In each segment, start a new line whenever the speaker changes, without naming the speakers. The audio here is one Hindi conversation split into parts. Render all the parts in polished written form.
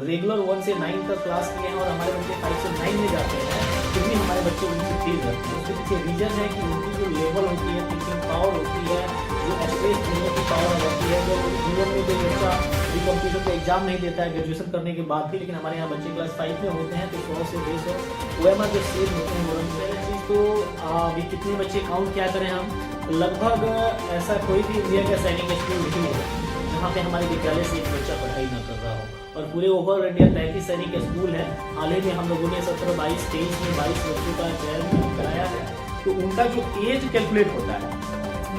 रेगुलर 1 से 9 तक क्लास किए हैं और हमारे बच्चे 5 से 9 में जाते हैं, फिर भी हमारे बच्चे उनसे तेज रहते हैं। उसके पीछे रीजन है कि उनकी जो लेवल होती है, थिंकिंग पावर होती है, जो एक्सप्रेस करने की पावर होती है, जो जीवन में जो बच्चा कॉम्पिटिशन का एग्जाम नहीं देता है ग्रेजुएशन करने के बाद भी, लेकिन हमारे यहाँ बच्चे क्लास 5 में होते हैं तो 100 से 150 OMR जो सेव होते हैं पहले चीज तो अभी कितने बच्चे काउंट क्या करें हम, लगभग ऐसा कोई भी इंडिया का सैनिक स्कूल नहीं है जहाँ पे हमारे विद्यालय से एक बच्चा पढ़ाई न कर रहा हो। और पूरे ओवर इंडिया 33 सैनिक स्कूल है। हाल ही में हम लोगों ने 17, 22, 23 में 22 बच्चों का चयन कराया है। तो उनका जो एज कैलकुलेट होता है,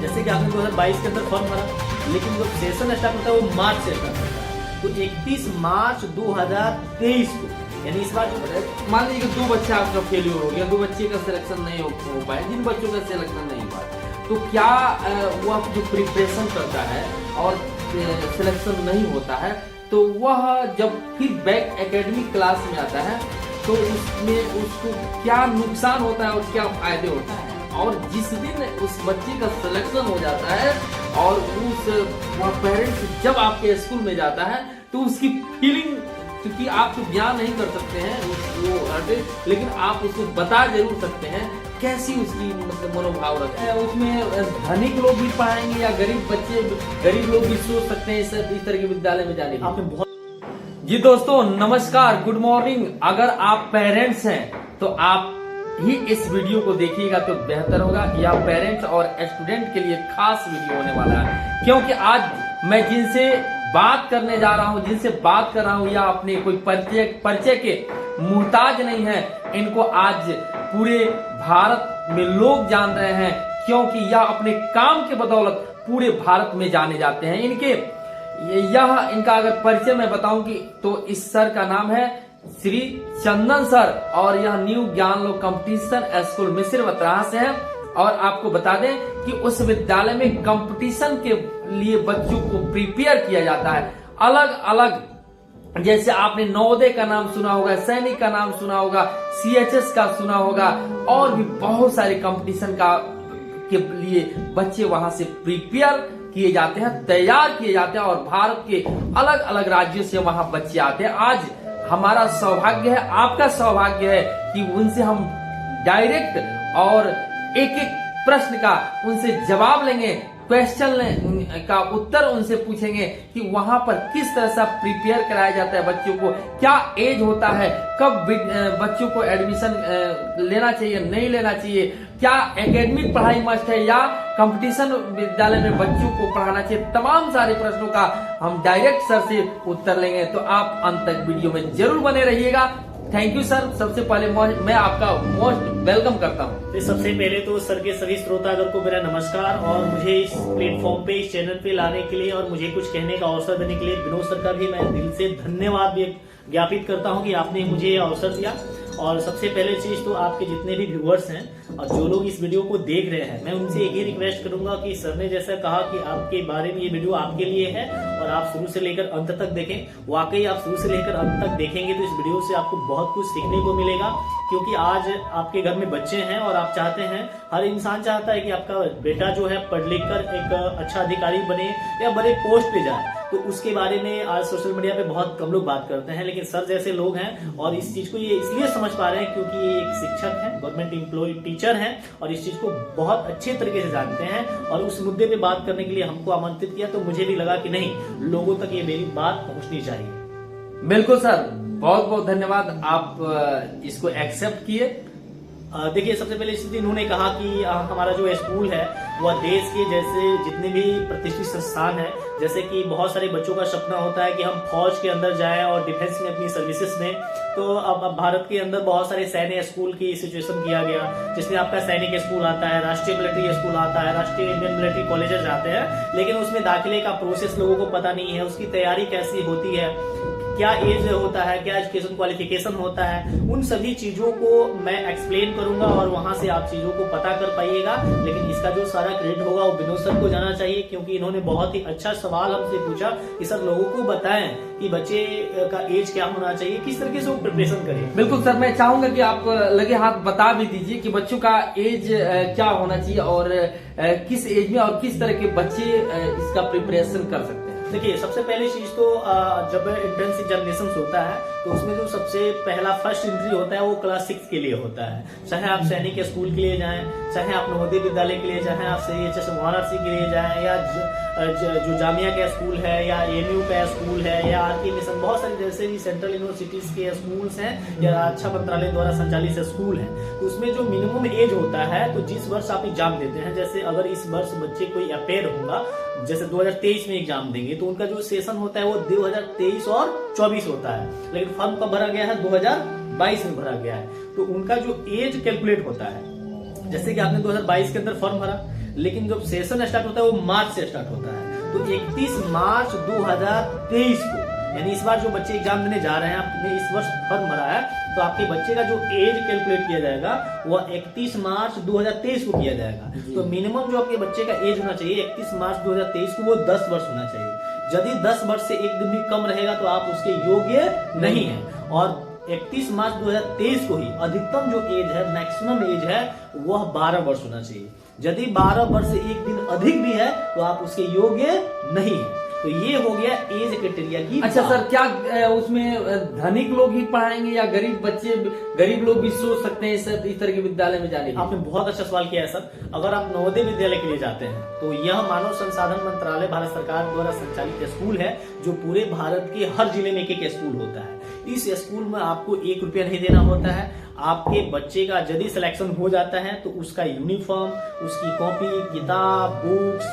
जैसे कि आपने 2022 के अंदर फॉर्म भरा, लेकिन जब सेशन स्टार्ट होता है वो मार्च से स्टार्ट होता है। तो 31 मार्च 2023 को, यानी इस बार जो
मान लीजिए 2 बच्चे आपका फेल्यूर हो गया, 2 बच्चे का सिलेक्शन नहीं हो पाया, जिन बच्चों का सिलेक्शन नहीं हुआ, तो क्या वो जो प्रिपरेशन करता है और सिलेक्शन नहीं होता है, तो वह जब फिर बैक एकेडमिक क्लास में आता है तो उसमें उसको क्या नुकसान होता है और क्या फायदे होता है। और जिस दिन उस बच्चे का सिलेक्शन हो जाता है और वह पेरेंट्स जब आपके स्कूल में जाता है तो उसकी फीलिंग, क्योंकि आप तो बयान नहीं कर सकते हैं लेकिन आप उसको बता जरूर सकते हैं कैसी उसकी मतलब मनोभाव रखते हैं। उसमें धनिक लोग भी पढ़ाएंगे या गरीब बच्चे, गरीब लोग भी सोच सकते हैं इस तरह के विद्यालय में जाने के।
आपने बहुत
जी दोस्तों नमस्कार, गुड मॉर्निंग। अगर आप पेरेंट्स हैं तो आप ही इस वीडियो को देखिएगा तो बेहतर होगा। यह पेरेंट्स और स्टूडेंट के लिए खास वीडियो होने वाला है, क्योंकि आज मैं जिनसे बात करने जा रहा हूं, जिनसे बात कर रहा हूं, या अपने कोई परिचय के मुहताज नहीं है। इनको आज पूरे भारत में लोग जान रहे हैं, क्योंकि यह अपने काम के बदौलत पूरे भारत में जाने जाते हैं। इनका अगर परिचय मैं बताऊं कि तो इस सर का नाम है श्री चंदन सर, और यह न्यू ज्ञान लोक कंपटीशन स्कूल मिस्र वतराहा से है। और आपको बता दें कि उस विद्यालय में कंपटीशन के लिए बच्चों को प्रिपेयर किया जाता है। अलग अलग, जैसे आपने नवोदय का नाम सुना होगा, सैनिक का नाम सुना होगा, CHS का सुना होगा, और भी बहुत सारे कंपटीशन के लिए बच्चे वहां से प्रिपेयर किए जाते हैं, तैयार किए जाते हैं, और भारत के अलग अलग राज्यों से वहां बच्चे आते हैं। आज हमारा सौभाग्य है, आपका सौभाग्य है कि उनसे हम डायरेक्ट और एक एक प्रश्न का उनसे जवाब लेंगे, क्वेश्चन का उत्तर उनसे पूछेंगे कि वहां पर किस तरह से प्रिपेयर कराया जाता है बच्चों को, क्या एज होता है, कब बच्चों को एडमिशन लेना चाहिए, नहीं लेना चाहिए, क्या एकेडमिक पढ़ाई मस्ट है या कंपटीशन विद्यालय में बच्चों को पढ़ाना चाहिए। तमाम सारे प्रश्नों का हम डायरेक्ट सर से उत्तर लेंगे, तो आप अंत तक वीडियो में जरूर बने रहिएगा। Thank you sir. सबसे पहले मैं आपका मोस्ट वेलकम करता हूँ।
तो सबसे पहले तो सर के सभी श्रोतागण को मेरा नमस्कार, और मुझे इस प्लेटफॉर्म पे, इस चैनल पे लाने के लिए और मुझे कुछ कहने का अवसर देने के लिए विनोद सर का भी मैं दिल से धन्यवाद ज्ञापित करता हूँ कि आपने मुझे ये अवसर दिया। और सबसे पहले चीज तो आपके जितने भी व्यूअर्स हैं और जो लोग इस वीडियो को देख रहे हैं, मैं उनसे एक ही रिक्वेस्ट करूंगा कि सर ने जैसा कहा कि आपके बारे में ये वीडियो आपके लिए है और आप शुरू से लेकर अंत तक देखें। वाकई आप शुरू से लेकर अंत तक देखेंगे तो इस वीडियो से आपको बहुत कुछ सीखने को मिलेगा, क्योंकि आज आपके घर में बच्चे हैं और आप चाहते हैं, हर इंसान चाहता है कि आपका बेटा जो है पढ़ लिख कर एक अच्छा अधिकारी बने या बड़े पोस्ट पे जाए। तो उसके बारे में आज सोशल मीडिया पे बहुत कम लोग बात करते हैं, लेकिन सर जैसे लोग हैं और इस चीज को ये इसलिए समझ पा रहे हैं क्योंकि ये एक शिक्षक हैं, गवर्नमेंट एम्प्लॉय टीचर हैं, और इस चीज को बहुत अच्छे तरीके से जानते हैं। और उस मुद्दे पे बात करने के लिए हमको आमंत्रित किया, तो मुझे भी लगा कि नहीं, लोगों तक ये मेरी बात पहुंचनी चाहिए।
बिल्कुल सर, बहुत बहुत धन्यवाद, आप इसको एक्सेप्ट किए।
देखिए, सबसे पहले स्थिति इन्होंने कहा कि हमारा जो स्कूल है वह देश के जैसे जितने भी प्रतिष्ठित संस्थान है, जैसे कि बहुत सारे बच्चों का सपना होता है कि हम फौज के अंदर जाएं और डिफेंस में अपनी सर्विसेज में। तो अब भारत के अंदर बहुत सारे सैन्य स्कूल की सिचुएशन किया गया, जिसमें आपका सैनिक स्कूल आता है, राष्ट्रीय मिलिट्री स्कूल आता है, राष्ट्रीय इंडियन मिलिट्री कॉलेजेस आते हैं, लेकिन उसमें दाखिले का प्रोसेस लोगों को पता नहीं है, उसकी तैयारी कैसी होती है, क्या एज होता है, क्या एजुकेशन क्वालिफिकेशन होता है, उन सभी चीजों को मैं एक्सप्लेन करूंगा और वहां से आप चीजों को पता कर पाइएगा। लेकिन इसका जो सारा क्रेडिट होगा वो विनोद सर को जाना चाहिए, क्योंकि इन्होंने बहुत ही अच्छा सवाल हमसे पूछा कि सर लोगों को बताएं कि बच्चे का एज क्या होना चाहिए, किस तरीके से वो प्रिपरेशन करें।
बिल्कुल सर, मैं चाहूंगा कि आप लगे हाथ बता भी दीजिए कि बच्चों का एज क्या होना चाहिए और किस एज में और किस तरह के बच्चे इसका प्रिपरेशन कर सकते हैं।
देखिए, सबसे पहली चीज तो जब एंट्रेंस एग्जामिनेशन होता है तो उसमें जो सबसे पहला फर्स्ट एंट्री होता है वो क्लास 6 के लिए होता है। चाहे आप सैनिक स्कूल के लिए जाएं, चाहे आप नवोदय विद्यालय के लिए, चाहे आप CHS वाराणसी के लिए जाएं, या जो जामिया का स्कूल है, या AMU का स्कूल है, या RK मिशन, बहुत सारे जैसे भी सेंट्रल यूनिवर्सिटीज के स्कूल्स हैं या रक्षा मंत्रालय द्वारा संचालित स्कूल हैं, तो उसमें जो मिनिमम एज होता है, तो जिस वर्ष आप एग्जाम देते हैं, जैसे अगर इस वर्ष बच्चे कोई अपेयर होगा, जैसे 2023 में एग्जाम देंगे, तो उनका जो सेशन होता है वो 2023 और 24 होता है, लेकिन फॉर्म कब भरा गया है? 2022 में भरा गया है। तो उनका जो एज कैलकुलेट होता है, जैसे कि आपने 2022 के अंदर फॉर्म भरा, लेकिन जब सेशन स्टार्ट होता है वो मार्च से स्टार्ट होता है, तो 31 मार्च 2023 को, यानी इस बार जो बच्चे एग्जाम देने जा रहे हैं, आपने इस वर्ष फॉर्म भरा है, तो आपके बच्चे का जो एज कैलकुलेट किया जाएगा वह 31 मार्च 2023 को किया जाएगा। तो मिनिमम जो आपके बच्चे का एज होना चाहिए 31 मार्च 2023 को, वो 10 वर्ष होना चाहिए। यदि 10 वर्ष से एक दिन भी कम रहेगा तो आप उसके योग्य नहीं है। और 31 मार्च 2023 को ही अधिकतम जो एज है, मैक्सिमम एज है, वह 12 वर्ष होना चाहिए। यदि 12 वर्ष से एक दिन अधिक भी है तो आप उसके योग्य नहीं है। तो ये हो गया एज क्राइटेरिया की।
अच्छा सर, क्या उसमें धनिक लोग ही पढ़ाएंगे या गरीब बच्चे, गरीब लोग भी सोच सकते हैं इस तरह के विद्यालय में जाने के?
आपने बहुत अच्छा सवाल किया है सर। अगर आप नवोदय विद्यालय के लिए जाते हैं तो यह मानव संसाधन मंत्रालय भारत सरकार द्वारा संचालित स्कूल है, जो पूरे भारत के हर जिले में एक स्कूल होता है। इस स्कूल में आपको 1 रुपया नहीं देना होता है। आपके बच्चे का यदि सिलेक्शन हो जाता है तो उसका यूनिफॉर्म, उसकी कॉपी, किताब, बुक्स,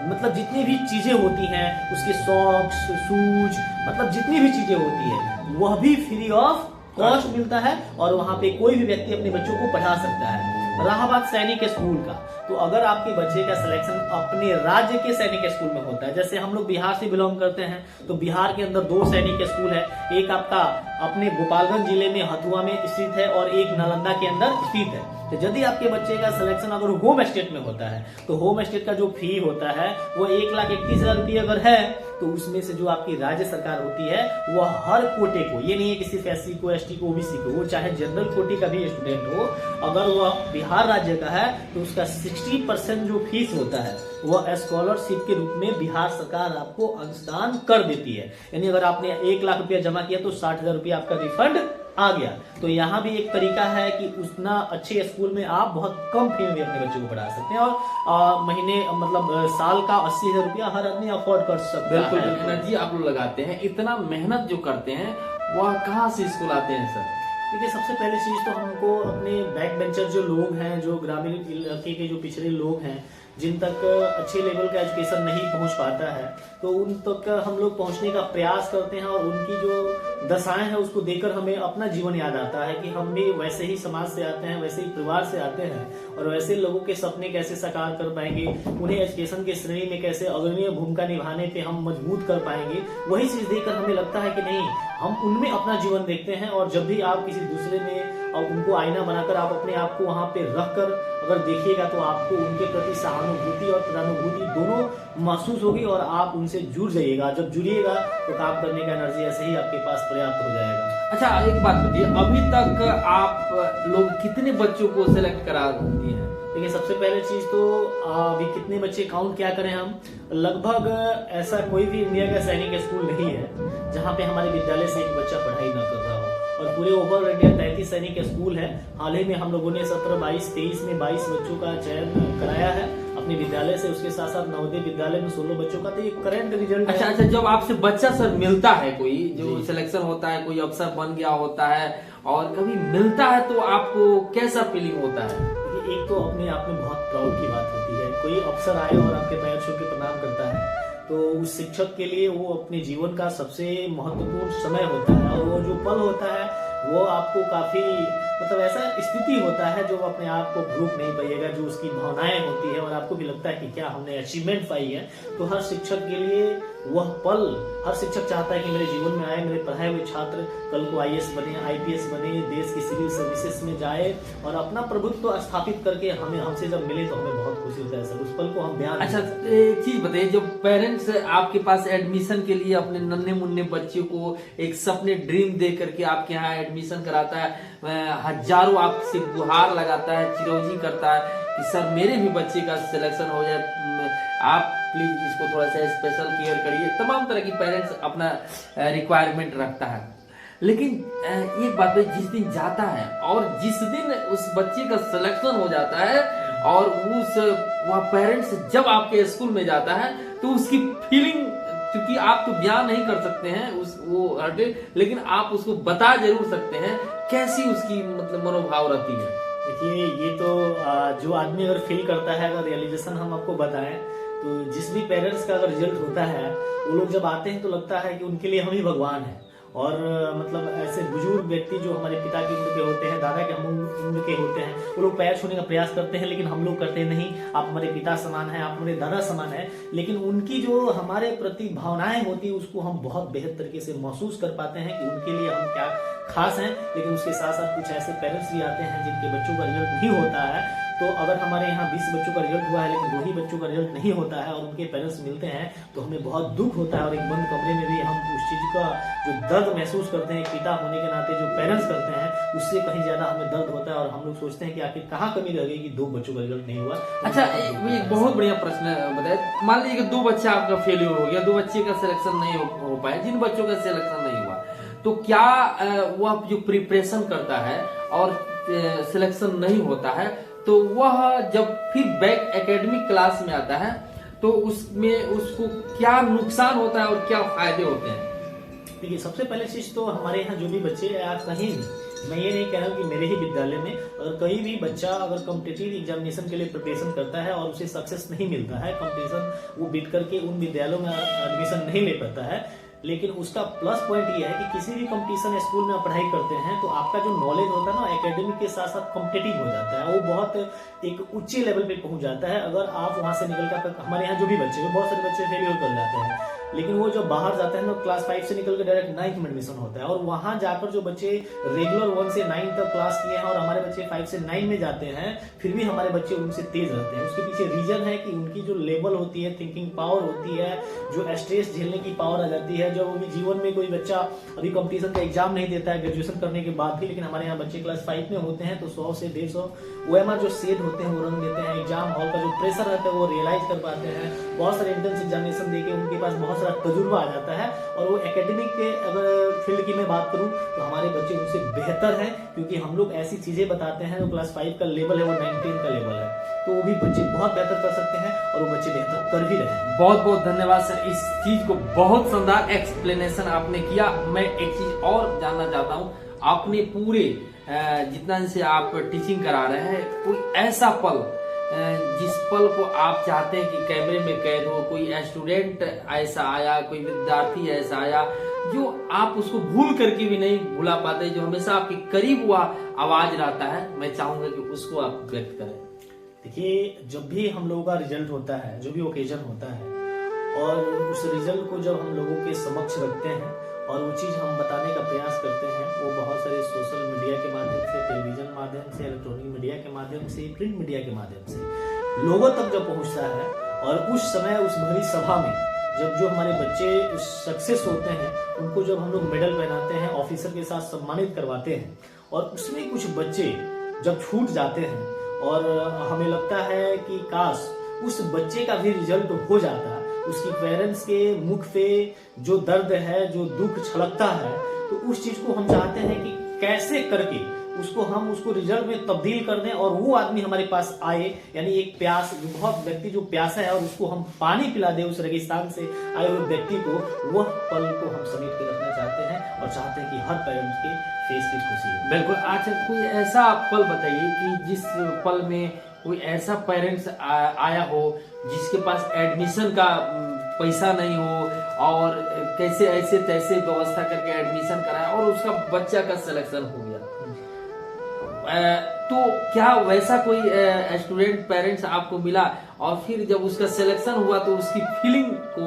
मतलब जितनी भी चीजें होती हैं, उसके सॉक्स, शूज, मतलब जितनी भी चीजें होती है, वह भी फ्री ऑफ कॉस्ट मिलता है, और वहां पे कोई भी व्यक्ति अपने बच्चों को पढ़ा सकता है। रहा बात सैनिक स्कूल का, तो अगर आपके बच्चे का सिलेक्शन अपने राज्य के सैनिक स्कूल में होता है, जैसे हम लोग बिहार से बिलोंग करते हैं, तो बिहार के अंदर 2 सैनिक स्कूल है। एक आपका अपने गोपालगंज जिले में हथुआ में स्थित है, और एक नालंदा के अंदर स्थित है। तो यदि आपके बच्चे का सिलेक्शन अगर होम स्टेट में होता है, तो होम स्टेट का जो फी होता है वो 1,31,000 रुपये अगर है, तो उसमें से जो आपकी राज्य सरकार होती है वह हर कोटे को, ये नहीं है कि सिर्फ SC को, ST को, OBC को, वो चाहे जनरल कोटे का भी स्टूडेंट हो, अगर वह बिहार राज्य का है तो उसका 60% जो फीस होता है वह स्कॉलरशिप के रूप में बिहार सरकार आपको अंशदान कर देती है। यानी अगर आपने 1 लाख रुपया जमा किया तो 60,000 रुपया आपका रिफंड आ गया। तो यहाँ भी एक तरीका है कि उतना अच्छे स्कूल में आप बहुत कम फी में अपने बच्चे को पढ़ा सकते हैं, और महीने मतलब साल का 80,000 रुपया हर आदमी अफोर्ड कर सकता है।
बिल्कुल जी, आप लोग लगाते हैं, इतना मेहनत जो करते हैं वह कहाँ से स्कूल आते हैं सर?
देखिए, सबसे पहली चीज तो हमको अपने बैक बेंचर जो लोग हैं, जो ग्रामीण इलाके के जो पिछड़े लोग हैं, जिन तक अच्छे लेवल का एजुकेशन नहीं पहुंच पाता है, तो उन तक हम लोग पहुंचने का प्रयास करते हैं, और उनकी जो दशाएं हैं उसको देखकर हमें अपना जीवन याद आता है कि हम भी वैसे ही समाज से आते हैं, वैसे ही परिवार से आते हैं, और वैसे लोगों के सपने कैसे साकार कर पाएंगे, उन्हें एजुकेशन के श्रेणी में कैसे अग्रणीय भूमिका निभाने पे हम मजबूत कर पाएंगे। वही चीज देखकर हमें लगता है कि नहीं, हम उनमें अपना जीवन देखते हैं। और जब भी आप किसी दूसरे में उनको आईना बनाकर आप अपने आप को वहां पे रखकर अगर देखिएगा, तो आपको उनके प्रति सहानुभूति और प्रानुभूति दोनों महसूस होगी, और आप उनसे जुड़ जाइएगा। जब जुड़िएगा तो काम करने का एनर्जी ऐसे ही आपके पास पर्याप्त हो जाएगा।
अच्छा, एक बात बताइए, अभी तक आप लोग कितने बच्चों को सिलेक्ट करा दिए हैं?
देखिए, सबसे पहले चीज तो अभी कितने बच्चे काउंट क्या करें हम, लगभग ऐसा कोई भी इंडिया का सैनिक स्कूल नहीं है जहाँ पे हमारे विद्यालय से एक बच्चा पढ़ाई न कर रहा हो, और पूरे ओवर इंडिया 33 सैनिक स्कूल है। हाल ही में हम लोगों ने 17, 22, 23 में 22 बच्चों का चयन कराया है अपने विद्यालय से। उसके साथ साथ नवोदय विद्यालय में 16 बच्चों का, तो ये करंट रिजल्ट।
अच्छा, जब आपसे बच्चा सर मिलता है, कोई जो सिलेक्शन होता है, कोई अफसर बन गया होता है और कभी मिलता है, तो आपको कैसा फीलिंग होता है?
एक तो अपने आप में बहुत प्राउड की बात होती है, कोई अफसर आए और आपके पैर छू के प्रणाम करता है, तो उस शिक्षक के लिए वो अपने जीवन का सबसे महत्वपूर्ण समय होता है, और वो जो पल होता है वो आपको काफी मतलब ऐसा स्थिति होता है जो अपने आप को भूख नहीं पाइएगा, जो उसकी भावनाएं होती है, और आपको भी लगता है कि क्या हमने अचीवमेंट पाई है। तो हर शिक्षक के लिए वह पल, हर शिक्षक चाहता है कि मेरे जीवन में आए, मेरे पढ़ाए हुए छात्र कल को IAS बने, IPS बने, देश की सिविल सर्विसेज में जाए और अपना प्रभुत्व स्थापित करके हमसे जब मिले तो हमें बहुत खुशी होता है सर। उस पल को हम बयान।
अच्छा, एक चीज बताइए, जो पेरेंट्स आपके पास एडमिशन के लिए अपने नन्हे मुन्ने बच्चे को एक सपने ड्रीम दे करके आपके यहाँ एडमिशन कराता है, हजारों आपसे गुहार लगाता है, चिरौंजी करता है, कि सर मेरे भी बच्चे का सिलेक्शन हो जाए, आप प्लीज इसको थोड़ा सा स्पेशल केयर करिए। तमाम तरह की पेरेंट्स अपना रिक्वायरमेंट रखता है। लेकिन एक बात है, जिस दिन जाता है और जिस दिन उस बच्चे का सिलेक्शन हो जाता है और वह पेरेंट्स जब आपके स्कूल में जाता है तो उसकी फीलिंग, क्योंकि आप तो बयान नहीं कर सकते हैं वो हटे, लेकिन आप उसको बता जरूर सकते हैं कैसी उसकी मतलब मनोभाव रहती है।
देखिए, ये तो जो आदमी अगर फील करता है, अगर रियलाइजेशन हम आपको बताएं तो जिस भी पेरेंट्स का अगर रिजल्ट होता है, वो लोग जब आते हैं तो लगता है कि उनके लिए हम ही भगवान हैं। और मतलब ऐसे बुजुर्ग व्यक्ति जो हमारे पिता की उम्र के होते हैं, दादा के हम उम्र के होते हैं, वो लोग पैर छूने का प्रयास करते हैं, लेकिन हम लोग करते नहीं। आप हमारे पिता समान हैं, आप हमारे दादा समान हैं, लेकिन उनकी जो हमारे प्रति भावनाएं होती है उसको हम बहुत बेहतर तरीके से महसूस कर पाते हैं कि उनके लिए हम क्या खास हैं। लेकिन उसके साथ साथ कुछ ऐसे पेरेंट्स भी आते हैं जिनके बच्चों का रिजल्ट नहीं होता है। तो अगर हमारे यहाँ 20 बच्चों का रिजल्ट हुआ है लेकिन 2 ही बच्चों का रिजल्ट नहीं होता है और उनके पेरेंट्स मिलते हैं तो हमें बहुत दुख होता है। और एक बंद कमरे में भी हम उस चीज का जो दर्द महसूस करते हैं, पिता होने के नाते जो पेरेंट्स करते हैं, उससे कहीं ज्यादा हमें दर्द होता है। और हम लोग सोचते हैं कि आखिर कहाँ कमी रह गई कि 2 बच्चों का रिजल्ट नहीं हुआ।
अच्छा, एक बहुत बढ़िया प्रश्न बताए। मान लीजिए कि 2 बच्चा आपका फेल्योर हो गया, 2 बच्चे का सिलेक्शन नहीं हो पाया, जिन बच्चों का सिलेक्शन नहीं हुआ, तो क्या वह जो प्रिपरेशन करता है और सिलेक्शन नहीं होता है तो वह जब फिर बैक एकेडमिक क्लास में आता है तो उसमें उसको क्या नुकसान होता है और क्या फायदे होते हैं?
देखिए, सबसे पहले चीज तो हमारे यहाँ जो भी बच्चे या कहीं भी, मैं ये नहीं कह रहा हूँ कि मेरे ही विद्यालय में, अगर कहीं भी बच्चा अगर कॉम्पिटिटिव एग्जामिनेशन के लिए प्रिपरेशन करता है और उसे सक्सेस नहीं मिलता है, कंपटीशन वो बीट करके उन विद्यालयों में एडमिशन नहीं ले पाता है, लेकिन उसका प्लस पॉइंट ये है कि किसी भी कंपटीशन स्कूल में आप पढ़ाई करते हैं तो आपका जो नॉलेज होता है ना, एकेडमिक के साथ साथ कॉम्पिटिटिव हो जाता है, वो बहुत एक ऊंचे लेवल पे पहुंच जाता है। अगर आप वहां से निकल कर, हमारे यहाँ जो भी बच्चे, जो बहुत सारे बच्चे फेलियर कर जाते हैं, लेकिन वो जो बाहर जाते हैं ना, क्लास 5 से निकल कर डायरेक्ट 9th में एडमिशन होता है। और वहां जाकर जो बच्चे रेगुलर 1 से 9 तक क्लास किए हैं और हमारे बच्चे 5 से 9 में जाते हैं, फिर भी हमारे बच्चे उनसे तेज रहते हैं। उसके पीछे रीजन है कि उनकी जो लेवल होती है, थिंकिंग पावर होती है, जो स्ट्रेस झेलने की पावर आ जाती है। जब भी जीवन में कोई बच्चा अभी कंपटीशन का एग्जाम नहीं देता है ग्रेजुएशन करने के बाद भी, लेकिन हमारे यहाँ बच्चे क्लास 5 में होते हैं तो 100 से 150 OMR जो सेट होते हैं वो रन देते हैं। एग्जाम हॉल का जो प्रेशर रहता है वो रियलाइज कर पाते हैं। बहुत सारे एंट्रेंस एग्जामिनेशन देके उनके पास बहुत सारा तजुर्बा आ जाता है और वो एकेडमिक के अगर फील्ड की मैं बात करूं तो हमारे बच्चे उनसे बेहतर हैं, क्योंकि हम लोग ऐसी चीजें बताते हैं। जो क्लास 5 का लेवल है वो 9-10 का लेवल है, तो वो भी बच्चे बहुत बेहतर कर सकते हैं और वो बच्चे बेहतर कर भी रहे हैं।
बहुत बहुत धन्यवाद सर, इस चीज को बहुत शानदार एक्सप्लेनेशन आपने किया। मैं एक चीज और जानना चाहता हूँ, आपने पूरे जितना से आप टीचिंग करा रहे हैं, कोई ऐसा पल जिस पल को आप चाहते हैं कि कैमरे में कैद हो, कोई स्टूडेंट ऐसा आया, कोई विद्यार्थी ऐसा आया जो आप उसको भूल करके भी नहीं भुला पाते, जो हमेशा आपके करीब हुआ आवाज रहता है, मैं चाहूंगा कि उसको आप व्यक्त करें।
देखिए, जब भी हम लोगों का रिजल्ट होता है, जो भी ओकेजन होता है, और उस रिजल्ट को जब हम लोगों के समक्ष रखते हैं और वो चीज हम बताने का प्रयास करते हैं, वो बहुत सारे सोशल मीडिया के माध्यम से, टेलीविजन माध्यम से, इलेक्ट्रॉनिक मीडिया के माध्यम से, प्रिंट मीडिया के माध्यम से लोगों तक जब पहुंचता है, और उस समय उस भरी सभा में जब जो हमारे बच्चे सक्सेस होते हैं, उनको जब हम लोग मेडल पहनाते हैं, ऑफिसर के साथ सम्मानित करवाते हैं, और उसमें कुछ बच्चे जब छूट जाते हैं और हमें लगता है कि काश उस बच्चे का भी रिजल्ट हो जाता, उसकी पेरेंट्स के मुख पे जो दर्द है, जो दुख छलकता है, तो उस चीज को हम चाहते हैं कि कैसे करके उसको रिजल्ट में तब्दील कर दें और वो आदमी हमारे पास आए, यानी एक प्यास, जो बहुत व्यक्ति जो प्यासा है और उसको हम पानी पिला दे उस रेगिस्तान से आए हुए व्यक्ति को, वह पल को हम समेट के रखना चाहते हैं और चाहते हैं कि हर पेरेंट्स के फेस पे खुशी हो।
बिल्कुल। अच्छा, कोई ऐसा पल बताइए कि जिस पल में कोई ऐसा पेरेंट्स आया हो जिसके पास एडमिशन का पैसा नहीं हो और कैसे ऐसे तैसे व्यवस्था करके एडमिशन कराया और उसका बच्चा का सिलेक्शन हो गया, तो क्या वैसा कोई स्टूडेंट पेरेंट्स आपको मिला और फिर जब उसका सिलेक्शन हुआ तो उसकी फीलिंग को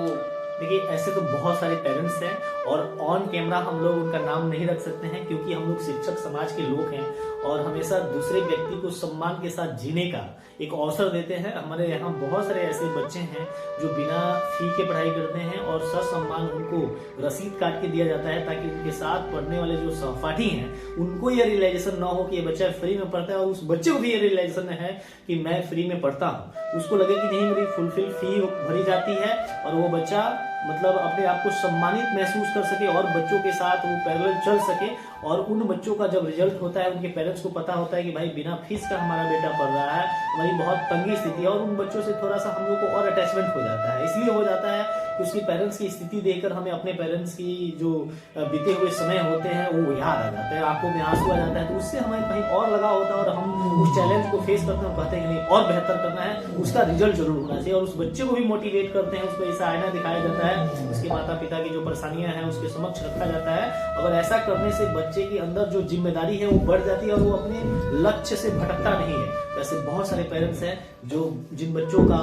देखिए ऐसे तो बहुत सारे पेरेंट्स हैं और ऑन कैमरा हम लोग उनका नाम नहीं रख सकते हैं क्योंकि हम लोग शिक्षक समाज के लोग हैं और हमेशा दूसरे व्यक्ति को सम्मान के साथ जीने का एक अवसर देते हैं। हमारे यहाँ बहुत सारे ऐसे बच्चे हैं जो बिना फी के पढ़ाई करते हैं और ससम्मान उनको रसीद काट के दिया जाता है ताकि उनके साथ पढ़ने वाले जो सहपाठी हैं उनको ये रियलाइजेशन ना हो कि ये बच्चा फ्री में पढ़ता है और उस बच्चे को भी ये रियलाइजेशन है कि मैं फ्री में पढ़ता हूँ। उसको लगे कि नहीं मेरी फुलफिल फी भरी जाती है और वो बच्चा मतलब अपने आप को सम्मानित महसूस कर सके और बच्चों के साथ वो पैरेलल चल सके। और उन बच्चों का जब रिजल्ट होता है उनके पेरेंट्स को पता होता है कि भाई बिना फीस का हमारा बेटा पढ़ रहा है, हमारी बहुत तंगी स्थिति है और उन बच्चों से थोड़ा सा हम लोग को और अटैचमेंट हो जाता है। इसलिए हो जाता है कि उसकी पेरेंट्स की स्थिति देखकर हमें अपने पेरेंट्स की जो बीते हुए समय होते हैं वो याद आ जाते हैं, आंखों में आंसू आ जाता है। तो उससे हमें कहीं और लगा होता है और हम उस चैलेंज को फेस करते हैं, कहते हैं कि नहीं और बेहतर करना है, उसका रिजल्ट जरूर होना चाहिए। और उस बच्चे को भी मोटिवेट करते हैं, उसको ऐसा आईना दिखाया जाता है, उसके माता पिता की जो परेशानियां हैं उसके समक्ष रखा जाता है। अगर ऐसा करने से बच्चे के अंदर जो जिम्मेदारी है वो बढ़ जाती है और वो अपने लक्ष्य से भटकता नहीं है। वैसे बहुत सारे पेरेंट्स हैं जो जिन बच्चों का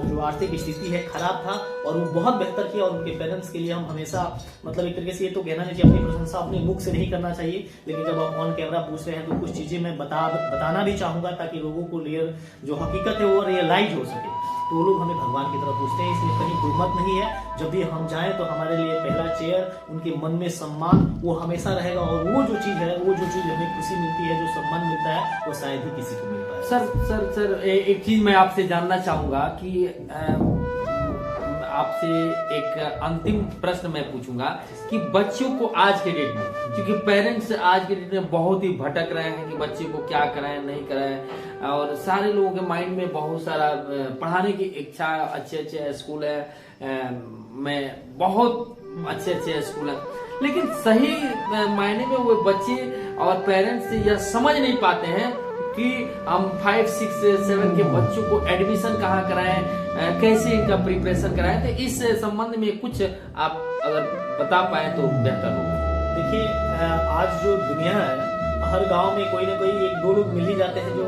जो आर्थिक स्थिति है खराब था और वो बहुत बेहतर किया और उनके पेरेंट्स के लिए हम हमेशा मतलब एक तरीके से ये तो कहना नहीं चाहिए, अपनी प्रशंसा अपने मुख से नहीं करना चाहिए, लेकिन जब आप ऑन कैमरा पूछ रहे हैं तो कुछ चीजें मैं बताना भी चाहूंगा ताकि लोगों को रियल जो हकीकत है वो रियलाइज हो सके। तो वो लोग हमें भगवान की तरफ पूछते हैं, इसलिए कहीं दुर्मत नहीं है। जब भी हम जाएं तो हमारे लिए पहला चेयर, उनके मन में सम्मान वो हमेशा रहेगा और वो जो चीज है, वो जो चीज हमें खुशी मिलती है, जो सम्मान मिलता है, वो शायद ही किसी को मिल पाए।
सर एक चीज मैं आपसे जानना चाहूंगा कि आपसे एक अंतिम प्रश्न मैं पूछूंगा कि बच्चों को आज के डेट में, क्योंकि पेरेंट्स आज के डेट में बहुत ही भटक रहे हैं कि बच्चे को क्या कराएं नहीं कराएं, और सारे लोगों के माइंड में बहुत सारा पढ़ाने की इच्छा, अच्छे स्कूल है, मैं बहुत अच्छे स्कूल है, लेकिन सही मायने में वो बच्चे और पेरेंट्स यह समझ नहीं पाते हैं कि हम 5, 6, 7 के बच्चों को एडमिशन कहाँ कराएं, कैसे इनका प्रिपरेशन कराएं। तो इस संबंध में कुछ आप अगर बता पाए तो बेहतर होगा।
देखिए आज जो दुनिया है, हर गांव में कोई ना कोई 1-2 लोग मिल ही जाते हैं जो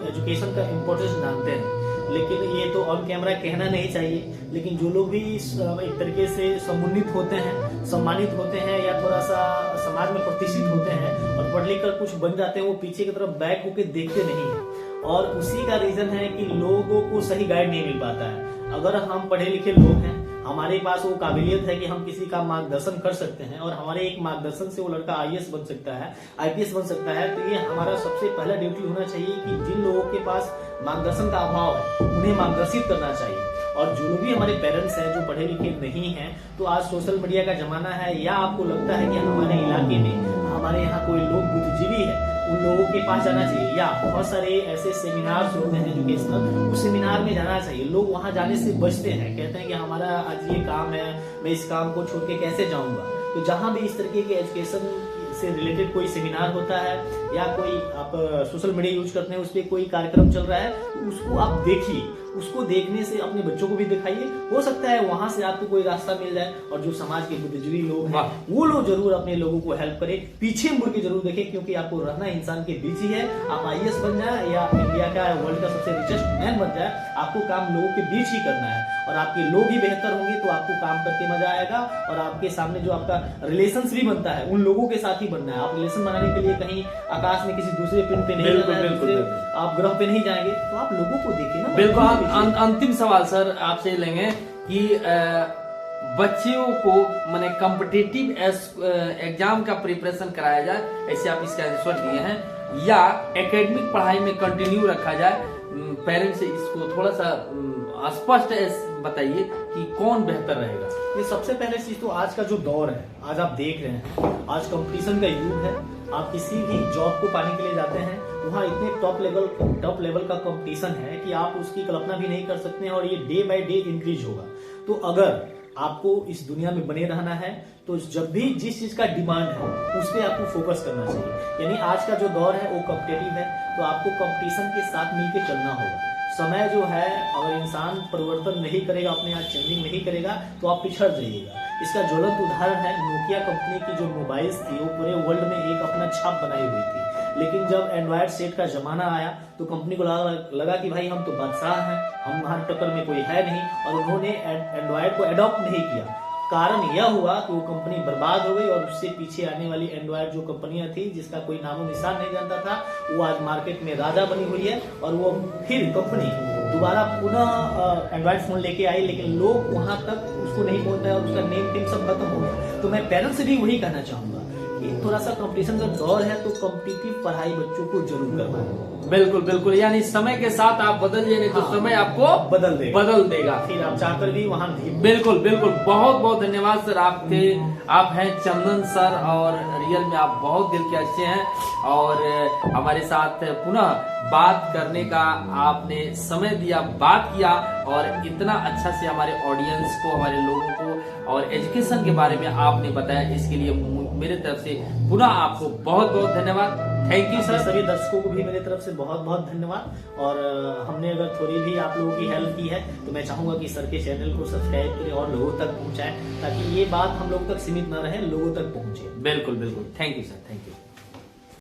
एजुकेशन का इम्पोर्टेंस जानते हैं, लेकिन ये तो ऑन कैमरा कहना नहीं चाहिए, लेकिन जो लोग भी एक तरीके से समुन्नित होते हैं, सम्मानित होते हैं या थोड़ा सा समाज में प्रतिष्ठित होते हैं और पढ़ लिख कर कुछ बन जाते हैं, वो पीछे की तरफ बैक होके देखते नहीं है। और उसी का रीजन है कि लोगों को सही गाइड नहीं मिल पाता है। अगर हम पढ़े लिखे लोग हैं, हमारे पास वो काबिलियत है कि हम किसी का मार्गदर्शन कर सकते हैं और हमारे एक मार्गदर्शन से वो लड़का IAS बन सकता है, IPS बन सकता है, तो ये हमारा सबसे पहला ड्यूटी होना चाहिए कि जिन लोगों के पास मार्गदर्शन का अभाव है उन्हें मार्गदर्शित करना चाहिए। और जो भी हमारे पेरेंट्स हैं जो पढ़े लिखे नहीं हैं, तो आज सोशल मीडिया का जमाना है, या आपको लगता है कि हमारे इलाके में हमारे यहाँ कोई लोग बुद्धिजीवी है, उन लोगों के पास जाना चाहिए, या बहुत सारे ऐसे सेमिनार्स होते हैं एजुकेशनल, उस सेमिनार में जाना चाहिए। लोग वहां जाने से बचते हैं, कहते हैं कि हमारा आज ये काम है, मैं इस काम को छोड़ के कैसे जाऊंगा। तो जहां भी इस तरीके के एजुकेशन से रिलेटेड कोई सेमिनार होता है या कोई आप सोशल मीडिया यूज करते हैं, उस पर कोई कार्यक्रम चल रहा है, तो उसको आप देखिए, उसको देखने से अपने बच्चों को भी दिखाइए, हो सकता है वहां से आपको कोई रास्ता मिल जाए। और जो समाज के बुद्धिजीवी लोग हैं वो लोग जरूर अपने लोगों को हेल्प करें, पीछे मुड़ के जरूर देखें, क्योंकि आपको रहना इंसान के बीच ही है। आप IAS बन जाए या इंडिया का वर्ल्ड का सबसे रिचेस्ट मैन बन जाए, आपको काम लोगों के बीच ही करना है। और आपके लोग ही बेहतर होंगे तो आपको काम करके मजा आएगा और आपके सामने जो आपका रिलेशंस भी बनता है उन लोगों के साथ ही बनना है। आप रिलेशन बनाने के लिए कहीं आकाश में किसी दूसरे पिन पे नहीं जाना है, आप ग्रह पे नहीं जाएंगे, तो आप लोगों को देखिए ना।
बिल्कुल। अंतिम सवाल सर आपसे लेंगे कि बच्चियों को माने कॉम्पिटिटिव एग्जाम का प्रिपरेशन कराया जाए, ऐसे आप इसका आंसर दिए हैं, या एकेडमिक पढ़ाई में कंटिन्यू रखा जाए। पेरेंट्स से इसको थोड़ा सा स्पष्ट बताइए कि कौन बेहतर रहेगा।
ये सबसे पहले चीज तो आज का जो दौर है, आज आप देख रहे हैं, आज कंपटीशन का युग है। आप किसी भी जॉब को पाने के लिए जाते हैं, वहाँ इतने टॉप लेवल का कंपटीशन है कि आप उसकी कल्पना भी नहीं कर सकते हैं और ये डे बाय डे इंक्रीज होगा। तो अगर आपको इस दुनिया में बने रहना है तो जब भी जिस चीज का डिमांड है उस पर आपको फोकस करना चाहिए। यानी आज का जो दौर है वो कॉम्पिटिटिव है, तो आपको कंपटीशन के साथ मिलकर चलना होगा। समय जो है, अगर इंसान परिवर्तन नहीं करेगा, अपने आप चेंजिंग नहीं करेगा, तो आप पिछड़ जाइएगा। इसका ज्वलंत उदाहरण है नोकिया कंपनी की जो मोबाइल्स थी, वो पूरे वर्ल्ड में एक अपना छाप बनाई हुई थी। लेकिन जब एंड्रॉयड सेट का जमाना आया तो कंपनी को लगा कि भाई हम तो बादशाह हैं, हमारे टक्कर में कोई है नहीं, और उन्होंने एंड्रॉयड को एडॉप्ट नहीं किया। कारण यह हुआ कि वो कंपनी बर्बाद हो गई और उससे पीछे आने वाली एंड्रॉयड जो कंपनियां थी जिसका कोई नामो निशान नहीं जानता था, वो आज मार्केट में राजा बनी हुई है और वो फिर कंपनी दोबारा पुनः एंड्रॉयड फोन लेके आई, लेकिन लोग वहां तक उसको नहीं पहुंच पाए और उसका नेम टेम सब खत्म हो गया। तो मैं पेरेंट्स से भी वही कहना चाहूंगा कि थोड़ा सा कंपटीशन का दौर है तो कॉम्पिटिटिव पढ़ाई बच्चों को जरूर करवाएं।
बिल्कुल बिल्कुल, यानी समय के साथ आप बदल जाए, नहीं तो
हाँ,
समय आपको बदल देगा।
फिर आप चाहकर भी वहां नहीं।
बिल्कुल बिल्कुल, बहुत बहुत धन्यवाद सर आपके। आप हैं चंदन सर और रियल में आप बहुत दिल के अच्छे हैं और हमारे साथ पुनः बात करने का आपने समय दिया, बात किया और इतना अच्छा से हमारे ऑडियंस को, हमारे लोगों को और एजुकेशन के बारे में आपने बताया, इसके लिए मेरे तरफ से पुनः आपको बहुत बहुत धन्यवाद। Thank you sir.
सभी दर्शकों को भी मेरे तरफ से बहुत बहुत धन्यवाद। और हमने अगर थोड़ी भी आप लोगों की हेल्प की है तो मैं चाहूंगा कि सर के चैनल को सब्सक्राइब करें और लोगों तक पहुंचाएं ताकि ये बात हम लोगों तक सीमित न रहे, लोगों तक पहुंचे।
बिल्कुल बिल्कुल, thank you sir, thank you.